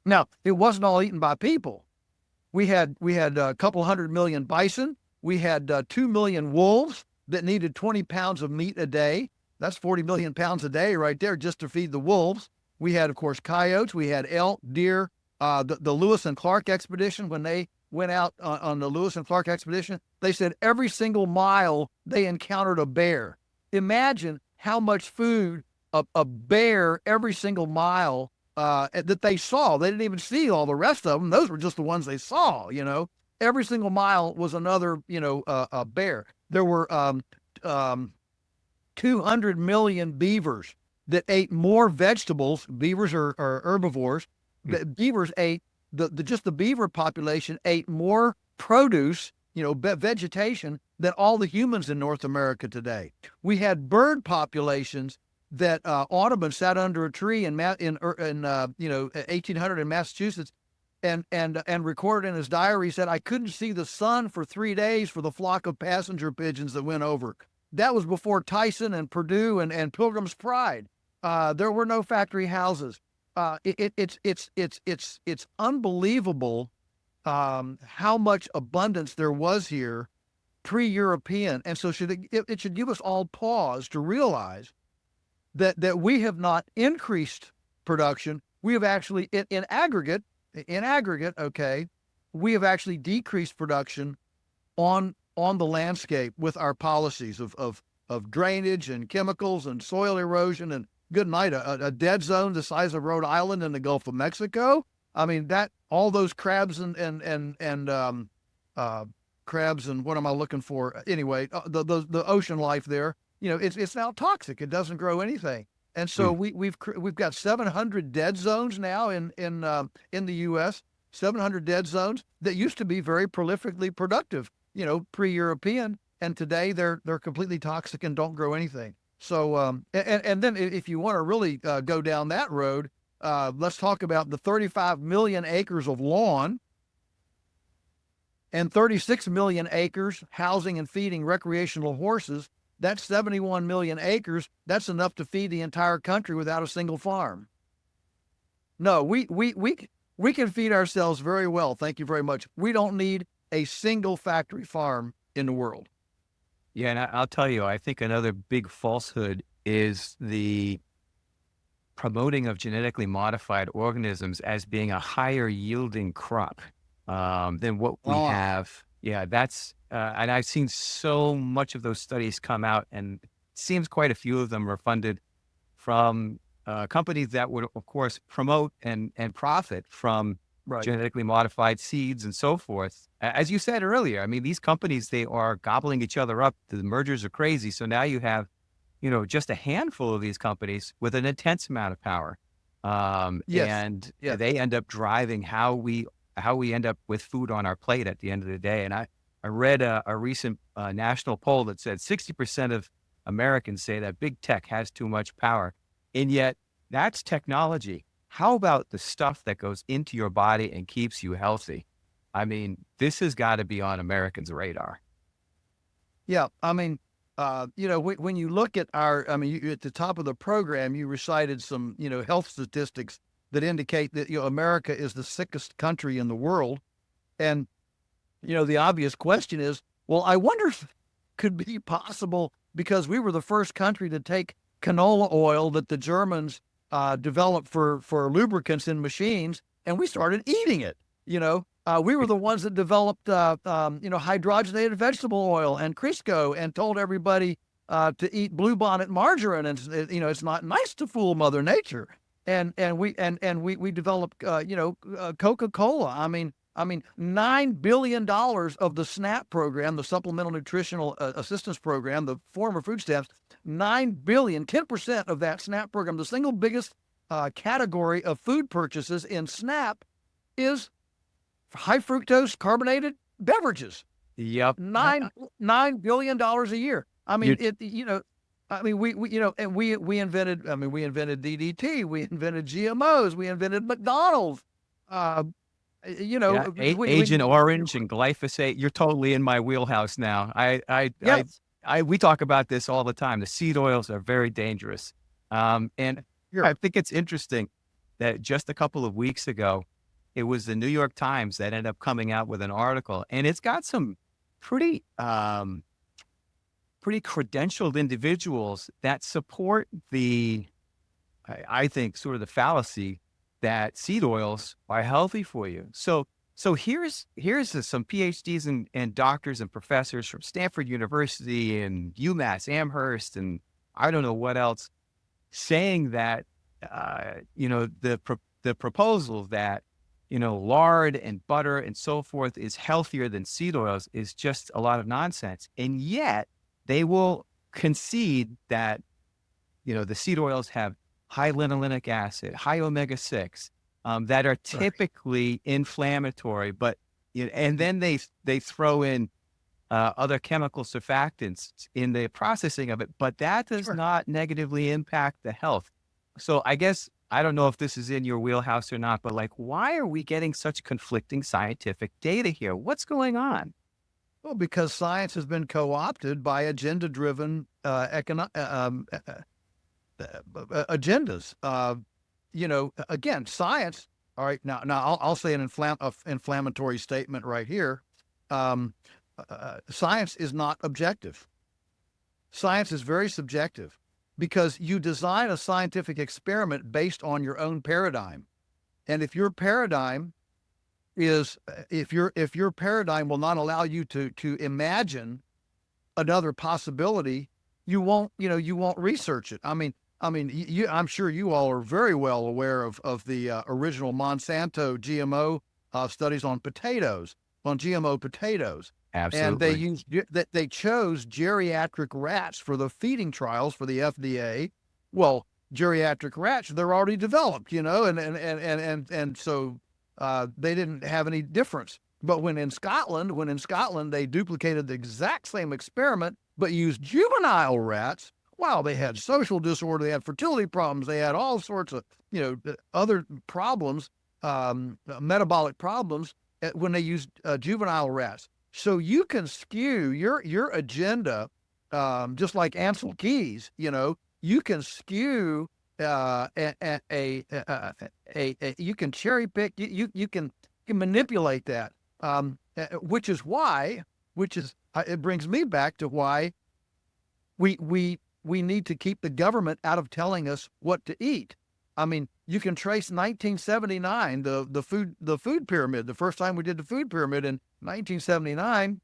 Now, it wasn't all eaten by people. We had a couple 100 million bison. We had 2 million wolves that needed 20 pounds of meat a day. That's 40 million pounds a day right there just to feed the wolves. We had, of course, coyotes. We had elk, deer. The Lewis and Clark expedition, when they went out on the Lewis and Clark expedition, they said every single mile they encountered a bear. Imagine how much food a bear every single mile that they saw. They didn't even see all the rest of them. Those were just the ones they saw, Every single mile was another, a bear. There were 200 million beavers that ate more vegetables. Beavers are herbivores. Beavers ate, just the beaver population ate more produce, vegetation than all the humans in North America today. We had bird populations that Audubon sat under a tree in 1800 in Massachusetts and recorded in his diary. He said, I couldn't see the sun for 3 days for the flock of passenger pigeons that went over. That was before Tyson and Purdue and Pilgrim's Pride. There were no factory houses. It's unbelievable how much abundance there was here pre-European. And so it should give us all pause to realize that we have not increased production. We have actually, in aggregate, okay, we have actually decreased production on the landscape with our policies of drainage and chemicals and soil erosion and good night, a dead zone the size of Rhode Island in the Gulf of Mexico. I mean, that all those crabs and crabs and what am I looking for? Anyway, the ocean life there, it's now toxic. It doesn't grow anything. And so we've got 700 dead zones now in the U.S. 700 dead zones that used to be very prolifically productive, pre-European, and today they're completely toxic and don't grow anything. So and then if you want to really go down that road, let's talk about the 35 million acres of lawn and 36 million acres housing and feeding recreational horses. That's 71 million acres. That's enough to feed the entire country without a single farm. No, we We can feed ourselves very well. Thank you very much. We don't need a single factory farm in the world. Yeah, and I'll tell you, I think another big falsehood is the promoting of genetically modified organisms as being a higher yielding crop than what we Ah, have. Yeah, that's and I've seen so much of those studies come out, and it seems quite a few of them are funded from companies that would, of course, promote and profit from right. genetically modified seeds and so forth. As you said earlier, I mean, these companies, they are gobbling each other up. The mergers are crazy. So now you have, just a handful of these companies with an intense amount of power. Yes. And Yes. they end up driving how we end up with food on our plate at the end of the day. And I read a recent national poll that said 60% of Americans say that big tech has too much power. And yet that's technology. How about the stuff that goes into your body and keeps you healthy? I mean, this has got to be on Americans' radar. Yeah. I mean, when you look at at the top of the program, you recited some, health statistics that indicate that, America is the sickest country in the world. And, the obvious question is, well, I wonder if it could be possible because we were the first country to take canola oil that the Germans developed for lubricants in machines, and we started eating it. We were the ones that developed hydrogenated vegetable oil and Crisco, and told everybody to eat bluebonnet margarine, and it's not nice to fool Mother Nature. And we developed Coca-Cola. I mean, $9 billion of the SNAP program, the Supplemental Nutritional Assistance Program, the former food stamps, 9 billion, 10% of that SNAP program, the single biggest category of food purchases in SNAP is high fructose carbonated beverages. Yep. $9 billion a year. I mean, You we invented. We invented DDT. We invented GMOs. We invented McDonald's. Uh, you know, Yeah, Agent Orange and glyphosate. You're totally in my wheelhouse now. yes, We talk about this all the time. The seed oils are very dangerous. And I sure, think it's interesting that just a couple of weeks ago, it was the New York Times that ended up coming out with an article, and it's got some pretty, pretty credentialed individuals that support I think, sort of the fallacy that seed oils are healthy for you. So here's some PhDs and doctors and professors from Stanford University and UMass Amherst and I don't know what else saying that the proposal that lard and butter and so forth is healthier than seed oils is just a lot of nonsense. And yet they will concede that the seed oils have high linolenic acid, high omega-6, that are right, typically inflammatory, but and then they throw in other chemical surfactants in the processing of it, but that does sure. not negatively impact the health. So I guess I don't know if this is in your wheelhouse or not, but like, why are we getting such conflicting scientific data here? What's going on? Well, because science has been co-opted by agenda-driven agendas. Again, science. All right, now I'll say an inflammatory statement right here. Science is not objective. Science is very subjective because you design a scientific experiment based on your own paradigm, and if your paradigm will not allow you to imagine another possibility, you won't research it. I'm sure you all are very well aware of the original Monsanto GMO studies on GMO potatoes, and Absolutely. they chose geriatric rats for the feeding trials for the FDA. Well, geriatric rats, they're already developed, and so they didn't have any difference. But when in Scotland they duplicated the exact same experiment but used juvenile rats, wow, they had social disorder, they had fertility problems, they had all sorts of other problems, metabolic problems when they used juvenile rats. So you can skew your agenda, just like Ansel Keys. You can skew you can cherry pick, you can manipulate that, which is why, it brings me back to why we need to keep the government out of telling us what to eat. I mean, you can trace 1979, the food pyramid. The first time we did the food pyramid in 1979,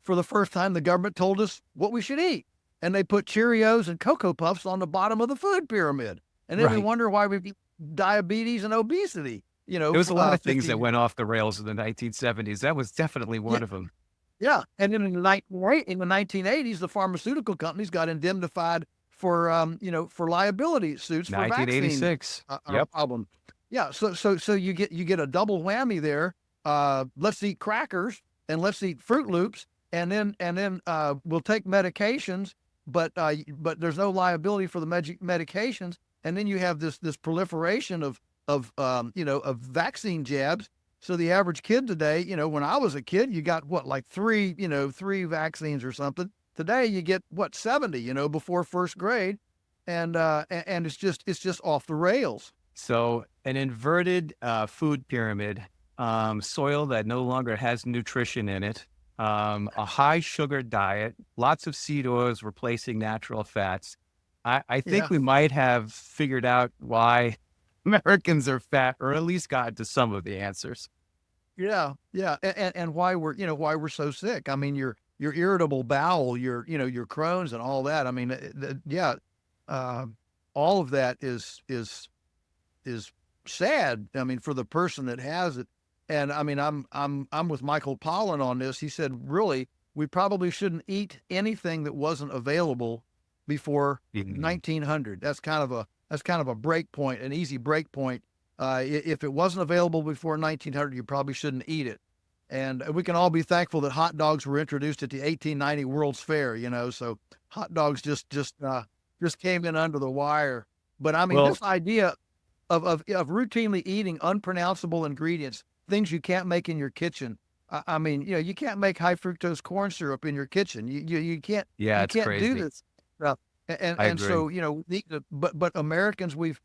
for the first time, the government told us what we should eat, and they put Cheerios and Cocoa Puffs on the bottom of the food pyramid, and then we Right. wonder why we get diabetes and obesity. There was a lot of things 50 that went off the rails in the 1970s. That was definitely yeah, one of them. yeah. And then in the 1980s, the pharmaceutical companies got indemnified for for liability suits for vaccine 1986. Yep. problem. Yeah. So you get a double whammy there. Let's eat crackers and let's eat Fruit Loops, and then we'll take medications, but there's no liability for the medications, and then you have this proliferation of vaccine jabs. So the average kid today, when I was a kid, you got what, like three vaccines or something. Today you get what, 70, before first grade, and it's just off the rails. So an inverted food pyramid, soil that no longer has nutrition in it, a high sugar diet, lots of seed oils replacing natural fats. I think Yeah, we might have figured out why Americans are fat, or at least got to some of the answers. yeah, and why we're so sick. I mean, your irritable bowel, your Crohn's and all that. I mean, yeah, uh, all of that is sad. I mean, for the person that has it. And I mean, I'm with Michael Pollan on this. He said, really, we probably shouldn't eat anything that wasn't available before Mhm. 1900. That's kind of a break point, an easy break point. If it wasn't available before 1900, you probably shouldn't eat it. And we can all be thankful that hot dogs were introduced at the 1890 World's Fair. So hot dogs just came in under the wire. But I mean, Well, this idea of routinely eating unpronounceable ingredients, things you can't make in your kitchen. I mean, you can't make high fructose corn syrup in your kitchen. You can't yeah, you it's can't do crazy. this stuff. I And agree. so but Americans, we've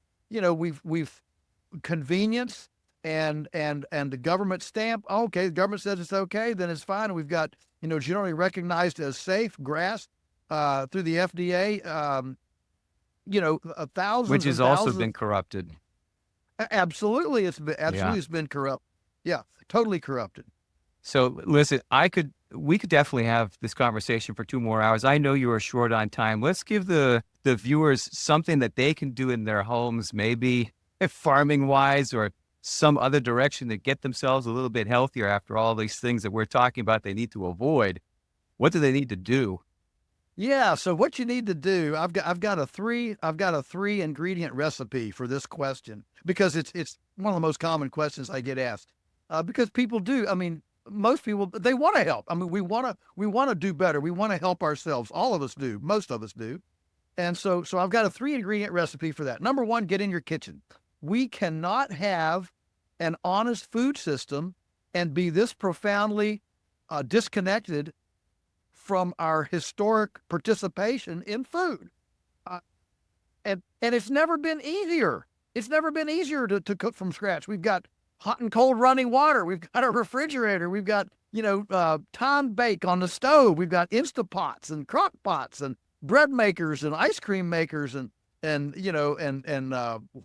convenience and the government stamp. Okay, the government says it's okay, then it's fine. And we've got generally recognized as safe grass through the FDA. Which Thousands has and also thousands. been corrupted. Absolutely, Yeah. it's been corrupt. Yeah, totally corrupted. So listen, we could definitely have this conversation for 2 more hours. I know you are short on time. Let's give the viewers something that they can do in their homes, maybe farming wise or some other direction to get themselves a little bit healthier after all these things that we're talking about they need to avoid. What do they need to do? Yeah. So what you need to do, I've got a three ingredient recipe for this question, because it's one of the most common questions I get asked. Because people do. I mean, most people, they want to help. I mean, we want to do better. We want to help ourselves. All of us do. Most of us do. And so I've got a three ingredient recipe for that. Number one, get in your kitchen. We cannot have an honest food system and be this profoundly disconnected from our historic participation in food. Uh, and it's never been easier. It's never been easier to cook from scratch. We've got hot and cold running water. We've got a refrigerator. We've got, time bake on the stove. We've got Instapots and crock pots and bread makers and ice cream makers and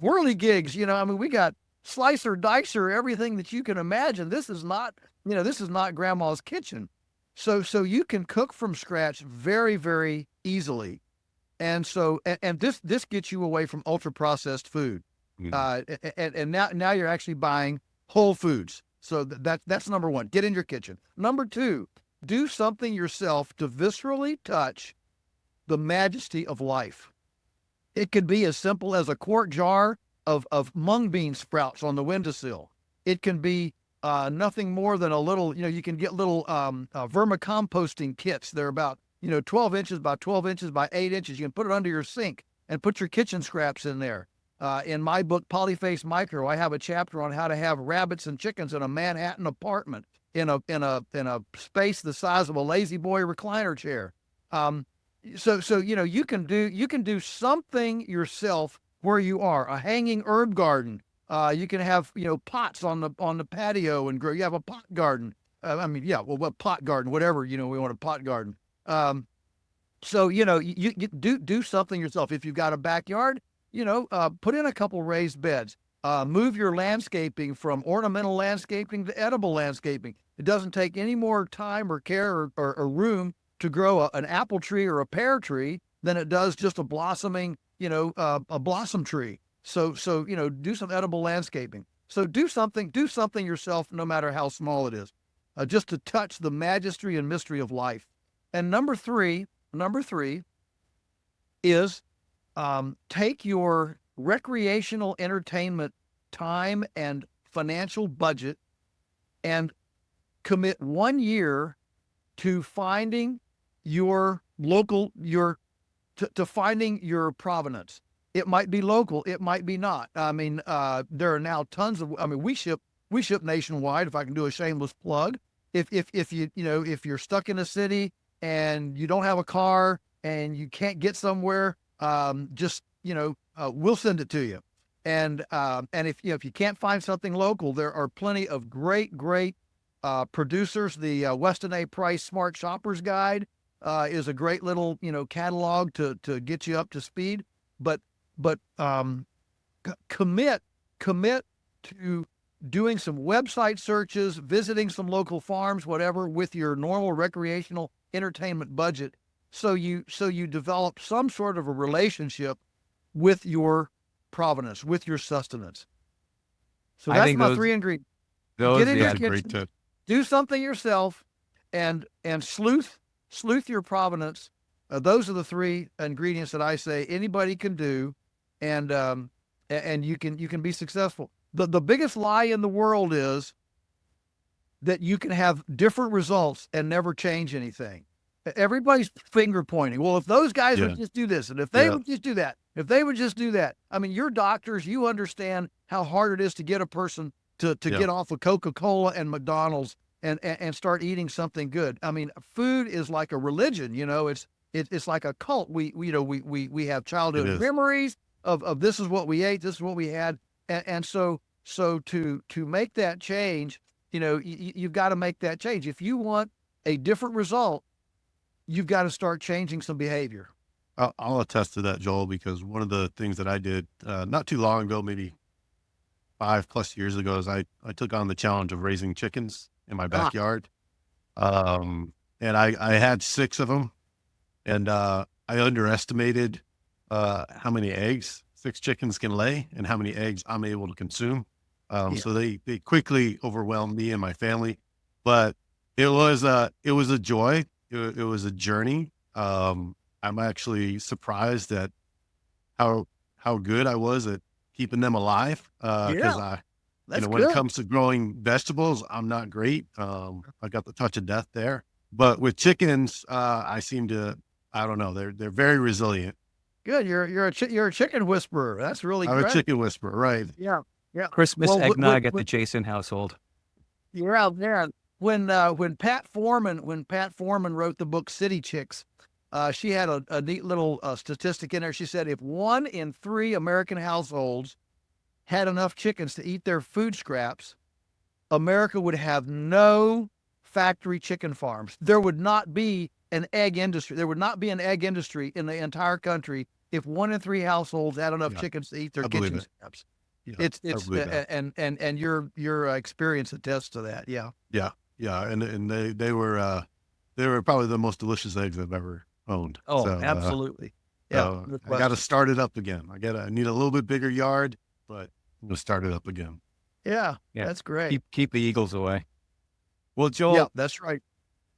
whirly gigs. I mean, we got slicer, dicer, everything that you can imagine. This is not grandma's kitchen. So you can cook from scratch very, very easily. And so, and this gets you away from ultra processed food. Mhm. And now you're actually buying whole foods. So that's number one. Get in your kitchen. Number two, do something yourself to viscerally touch the majesty of life. It could be as simple as a quart jar of mung bean sprouts on the windowsill. It can be nothing more than a little, you can get little vermicomposting kits. They're about, 12 inches by 12 inches by 8 inches. You can put it under your sink and put your kitchen scraps in there. In my book, Polyface Micro, I have a chapter on how to have rabbits and chickens in a Manhattan apartment in a space the size of a lazy boy recliner chair. So you can do something yourself where you are. A hanging herb garden. You can have pots on the patio and grow. You have a pot garden. I mean, yeah, well, what pot garden, whatever we want a pot garden. So you do something yourself. If you've got a backyard, put in a couple raised beds. Move your landscaping from ornamental landscaping to edible landscaping. It doesn't take any more time or care or room to grow an apple tree or a pear tree than it does just a blossoming, a blossom tree. So do some edible landscaping. So do something yourself, no matter how small it is, just to touch the majesty and mystery of life. And number three is take your recreational entertainment time and financial budget and commit 1 year to finding your to finding your provenance. It might be local, it might be not. I mean, there are now tons of. I mean, we ship nationwide. If I can do a shameless plug, if if you're stuck in a city and you don't have a car and you can't get somewhere, just we'll send it to you. And if you can't find something local, there are plenty of great producers. The Weston A. Price Smart Shoppers Guide is a great little catalog to get you up to speed. But commit to doing some website searches, visiting some local farms, whatever, with your normal recreational entertainment budget, so you develop some sort of a relationship with your provenance, with your sustenance. So I that's think my those- three ingredients. Those, Get in yeah, your kitchen, Great tip. do something yourself, and sleuth your provenance. Those are the three ingredients that I say anybody can do, and you can be successful. The biggest lie in the world is that you can have different results and never change anything. Everybody's finger pointing. Well, if those guys Yeah. would just do this, and if they Yeah. would just do that, if they would just do that. I mean, you're doctors, you understand how hard it is to get a person to Yeah. get off of Coca-Cola and McDonald's and start eating something good. I mean, food is like a religion, it's like a cult. We have It childhood is. memories of this is what we ate, this is what we had. And so to make that change, you've got to make that change. If you want a different result, you've got to start changing some behavior. I'll attest to that, Joel, because one of the things that I did not too long ago, maybe 5+ years ago, is I took on the challenge of raising chickens in my backyard. And I had 6 of them, and I underestimated how many eggs 6 chickens can lay and how many eggs I'm able to consume. So they quickly overwhelmed me and my family, but it was a joy. It was a journey. I'm actually surprised at how good I was at keeping them alive. Because That's when good. it comes to growing vegetables, I'm not great. I got the touch of death there, but with chickens, I seem to, I don't know. They're very resilient. Good. You're a chicken whisperer. That's really I'm great. a chicken whisperer, right? Yeah. Christmas Well, eggnog at the Jason household. You're out there. When Pat Foreman wrote the book City Chicks, she had a neat little statistic in there. She said if 1 in 3 American households had enough chickens to eat their food scraps, America would have no factory chicken farms. There would not be an egg industry. There would not be an egg industry in the entire country if 1 in 3 households had enough Yeah. chickens to eat their I believe kitchen it. scraps. Yeah, It's I believe that. and your experience attests to that. Yeah. Yeah, and they were probably the most delicious eggs I've ever owned. Oh, So, absolutely. Yeah. so no I got to question. start it up again. I need a little bit bigger yard, but I'm gonna start it up again. Yeah. Yeah. That's great. Keep the eagles away. Well, Joel, Yeah, that's right.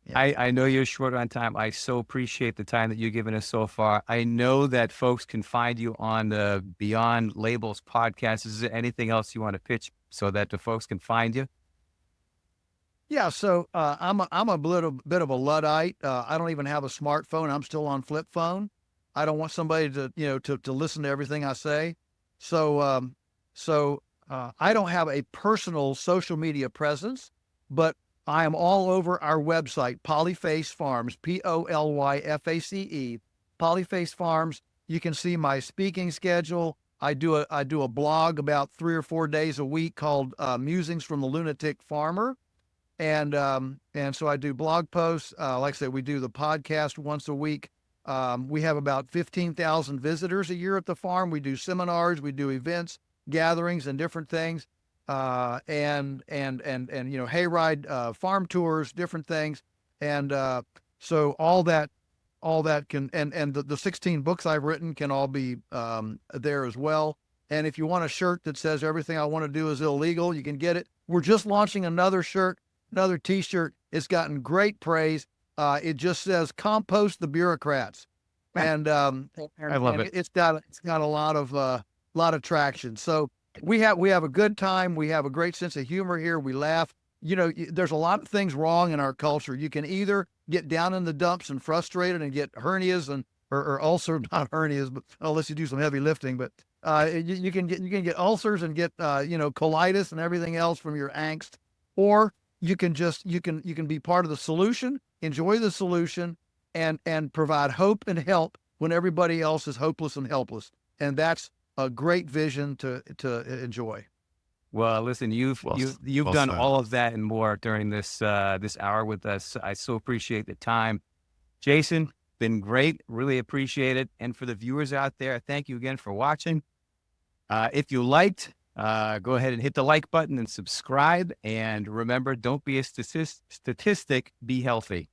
Yeah. I know you're short on time. I so appreciate the time that you've given us so far. I know that folks can find you on the Beyond Labels podcast. Is there anything else you want to pitch so that the folks can find you? Yeah, so I'm a little bit of a Luddite. I don't even have a smartphone. I'm still on flip phone. I don't want somebody to listen to everything I say. So I don't have a personal social media presence, but I am all over our website, Polyface Farms, Polyface, Polyface Farms. You can see my speaking schedule. I do a blog about 3 or 4 days a week called Musings from the Lunatic Farmer, and so I do blog posts. Like I said, we do the podcast once a week. We have about 15,000 visitors a year at the farm. We do seminars, we do events, gatherings, and different things, and hayride, farm tours, different things, and so all that can, and the 16 books I've written can all be there as well. And if you want a shirt that says everything I want to do is illegal, you can get it. We're just launching another shirt, another T-shirt. It's gotten great praise. It just says "Compost the Bureaucrats," and I love it. It's got a lot of traction. So we have a good time. We have a great sense of humor here. We laugh. There's a lot of things wrong in our culture. You can either get down in the dumps and frustrated and get hernias or ulcers, not hernias, but unless you do some heavy lifting, but you can get ulcers and get colitis and everything else from your angst, or you can be part of the solution, enjoy the solution, and provide hope and help when everybody else is hopeless and helpless. And that's a great vision to enjoy. Well, listen, you've well done said. all of that and more during this hour with us. I so appreciate the time. Jason, been great. Really appreciate it. And for the viewers out there, thank you again for watching. If you liked, go ahead and hit the like button and subscribe. And remember, don't be a statistic, be healthy.